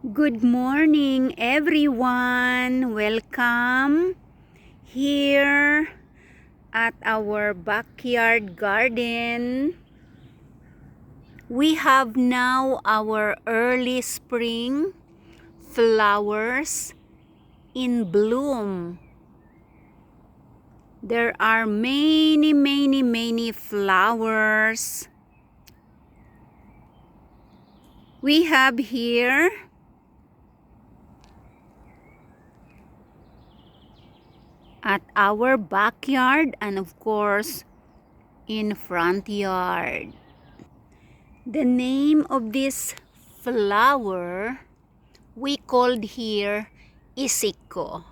Good morning, everyone. Welcome here at our backyard garden. We have now our early spring flowers in bloom. There are many flowers. We have here at our backyard and of course in front yard. The name of this flower we called here isiko.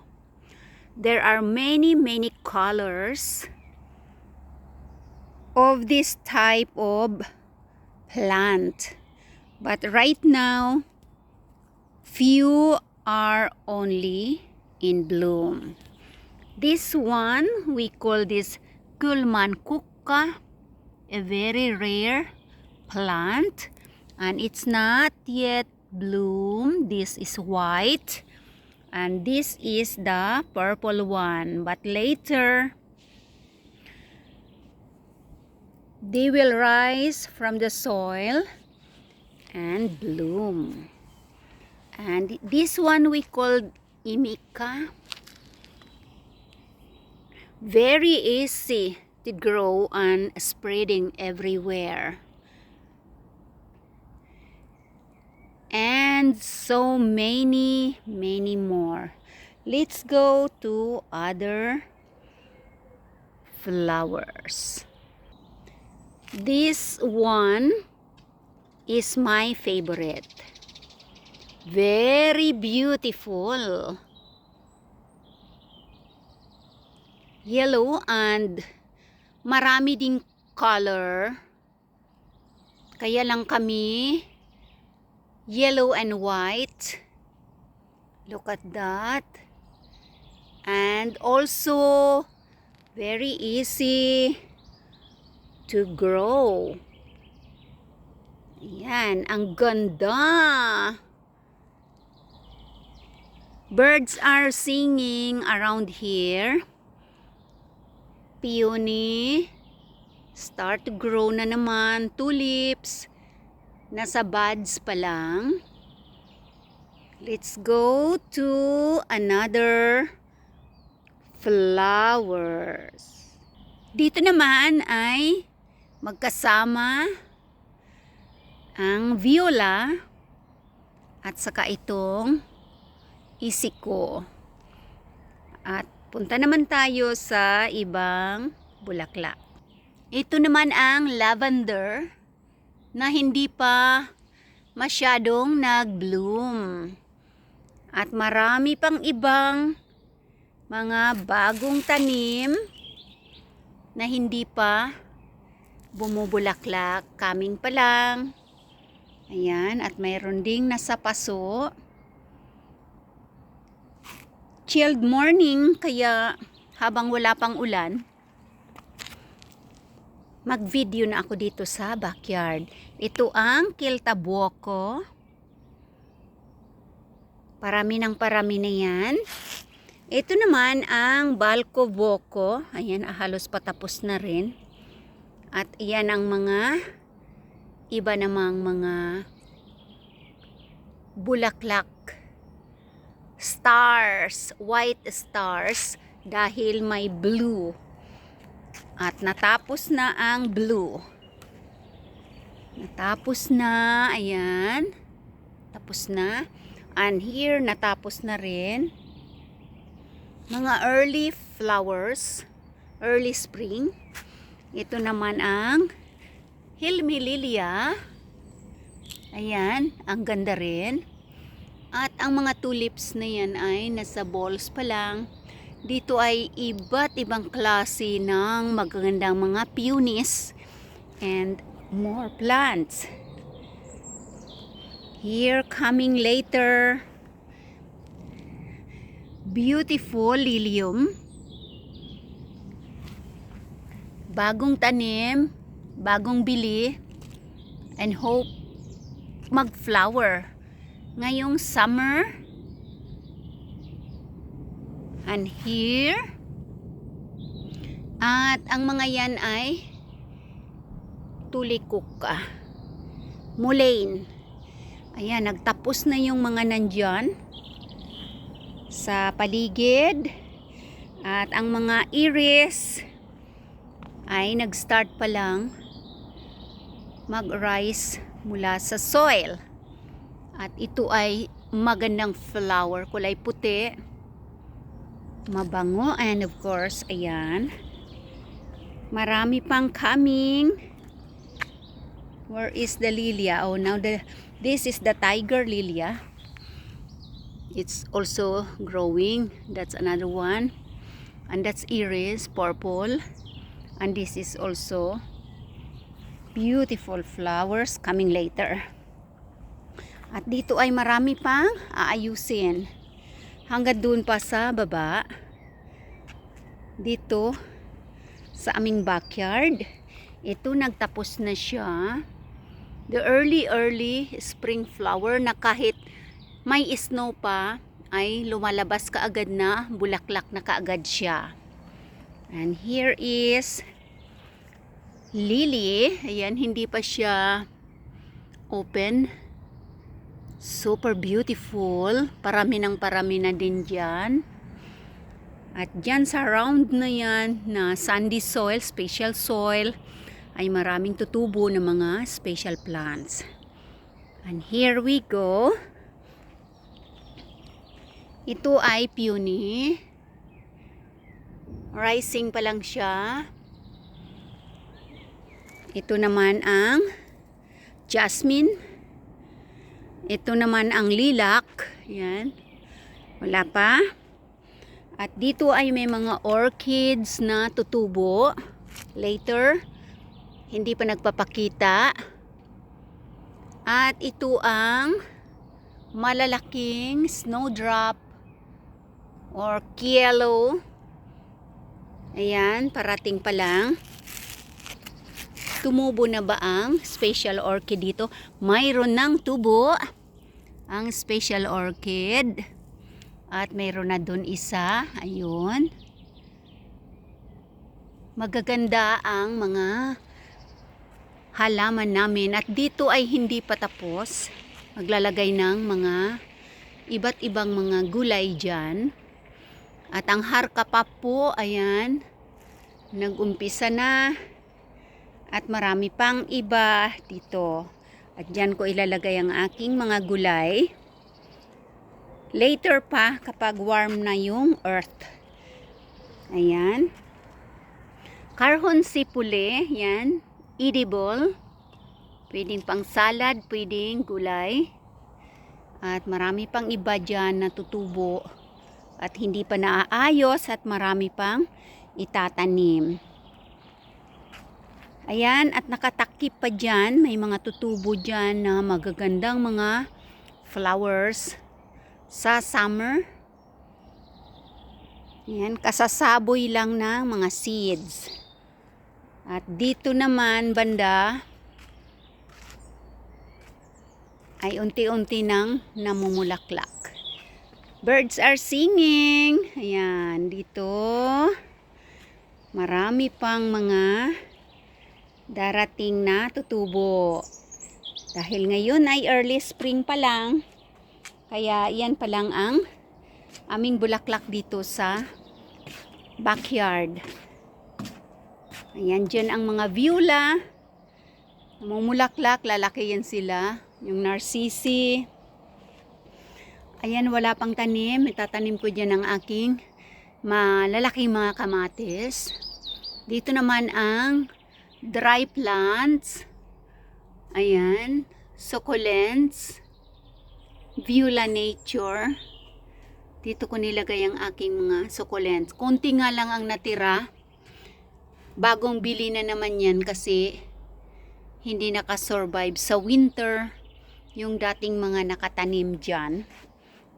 There are many colors of this type of plant, but right now few are only in bloom. This one we call this Kulman Kukka, a very rare plant, and it's not yet bloom. This is white and this is the purple one, but later they will rise from the soil and bloom. And this one we call Imika. Very easy to grow and spreading everywhere. And so many more. Let's go to other flowers. This one is my favorite. Very beautiful. Yellow and marami ding color. Kaya lang kami yellow and white. Look at that. And also very easy to grow. Ayan, ang ganda. Birds are singing around here. Peony start to grow na naman. Tulips nasa buds pa lang. Let's go to another flowers. Dito naman ay magkasama ang viola at saka itong isiko. At punta naman tayo sa ibang bulaklak. Ito naman ang lavender na hindi pa masyadong nag-bloom. At marami pang ibang mga bagong tanim na hindi pa bumubulaklak. Coming pa lang. Ayan, at mayroon ding nasa paso. Chilled morning, kaya habang wala pang ulan, mag-video na ako dito sa backyard. Ito ang Kiltabuoko. Parami na yan. Ito naman ang Balcoboko. Ayan, halos patapos na rin. At iyan ang mga iba namang mga bulaklak. Stars, white stars dahil may blue. At natapos na ang blue. Natapos na, ayan. Tapos na. And here natapos na rin. Mga early flowers, early spring. Ito naman ang Hilmililia. Ayan, ang ganda rin. At ang mga tulips na yan ay nasa balls pa lang. Dito ay iba't ibang klase ng magagandang mga peonies and more plants. Here coming later, beautiful lilium. Bagong tanim, bagong bili, and hope mag-flower. ngayong summer. And here. At ang mga yan ay tulikuka. Mullein. Ayan, nagtapos na yung mga nandyan sa paligid. At ang mga iris ay nag-start pa lang mag-rise mula sa soil. At ito ay magandang flower, kulay puti, mabango, and of course, ayan, marami pang coming. Where is the lilia? Oh, now this is the tiger lilia. It's also growing. That's another one. And that's iris, purple. And this is also beautiful flowers coming later. At dito ay marami pang aayusin. Hanggang doon pa sa baba. Dito sa aming backyard. Ito nagtapos na siya. The early spring flower na kahit may snow pa ay lumalabas kaagad na, bulaklak na kaagad siya. And here is lily. Ayan, hindi pa siya open. Super beautiful. Parami na din dyan. At dyan sa round na yan na sandy soil, special soil, ay maraming tutubo ng mga special plants. And here we go. Ito ay peony. Rising pa lang siya. Ito naman ang jasmine. Ito naman ang lilac. Yan. Wala pa. At dito ay may mga orchids na tutubo. Later. Hindi pa nagpapakita. At ito ang malalaking snowdrop or kielo. Ayan, parating pa lang. Tumubo na ba ang special orchid dito? Mayroon ng tubo ang special orchid. At mayroon na dun isa. Ayun. Magaganda ang mga halaman namin. At dito ay hindi pa tapos. Maglalagay ng mga iba't ibang mga gulay dyan. At ang harka pa po, ayan, nag-umpisa na. At marami pang iba dito. At dyan ko ilalagay ang aking mga gulay. Later pa, kapag warm na yung earth. Ayan. Carhon sipule, yan, edible. Pwedeng pang salad, pwedeng gulay. At marami pang iba dyan na tutubo. At hindi pa naaayos at marami pang itatanim. Ayan, at nakatakip pa dyan. May mga tutubo dyan na magagandang mga flowers sa summer. Ayan, kasasaboy lang ng mga seeds. At dito naman banda ay unti-unti nang namumulaklak. Birds are singing. Ayan, dito marami pang mga darating na tutubo. Dahil ngayon ay early spring pa lang, kaya yan pa lang ang aming bulaklak dito sa backyard. Ayan, dyan ang mga viola. Namumulaklak, lalaki yan sila. Yung narcisi. Ayan, wala pang tanim. Itatanim ko dyan ang aking malalaking mga kamatis. Dito naman ang dry plants. Ayan, succulents. Viola nature. Dito ko nilagay ang aking mga succulents. Konti nga lang ang natira. Bagong bili na naman yan kasi hindi nakasurvive sa winter yung dating mga nakatanim dyan.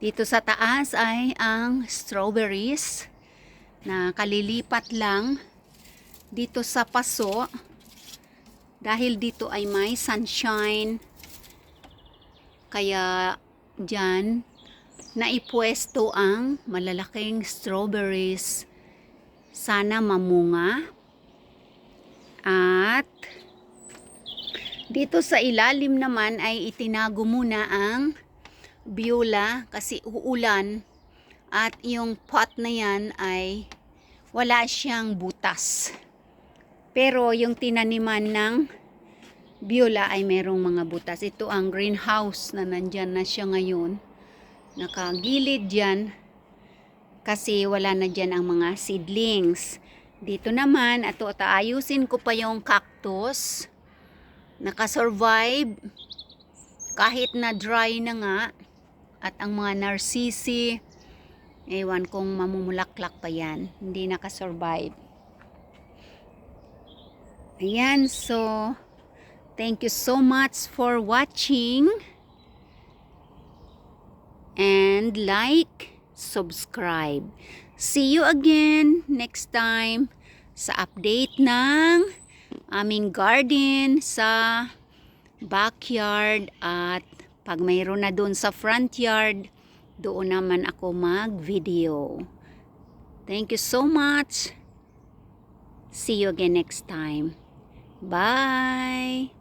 Dito sa taas ay ang strawberries na kalilipat lang dito sa paso dahil dito ay may sunshine, kaya dyan na ipwesto ang malalaking strawberries. Sana mamunga. At dito sa ilalim naman ay itinago muna ang biola kasi uulan. At yung pot na yan ay wala siyang butas. Pero yung tinaniman ng biola ay merong mga butas. Ito ang greenhouse na nandyan na siya ngayon. Nakagilid dyan kasi wala na dyan ang mga seedlings. Dito naman, ayusin ko pa yung cactus. Nakasurvive kahit na dry na nga. At ang mga narcisi, ewan kung mamumulaklak pa yan. Hindi nakasurvive. Ayan, so thank you so much for watching. And like, subscribe. See you again next time sa update ng aming garden sa backyard. At pag mayroon na doon sa front yard, doon naman ako mag-video. Thank you so much. See you again next time. Bye!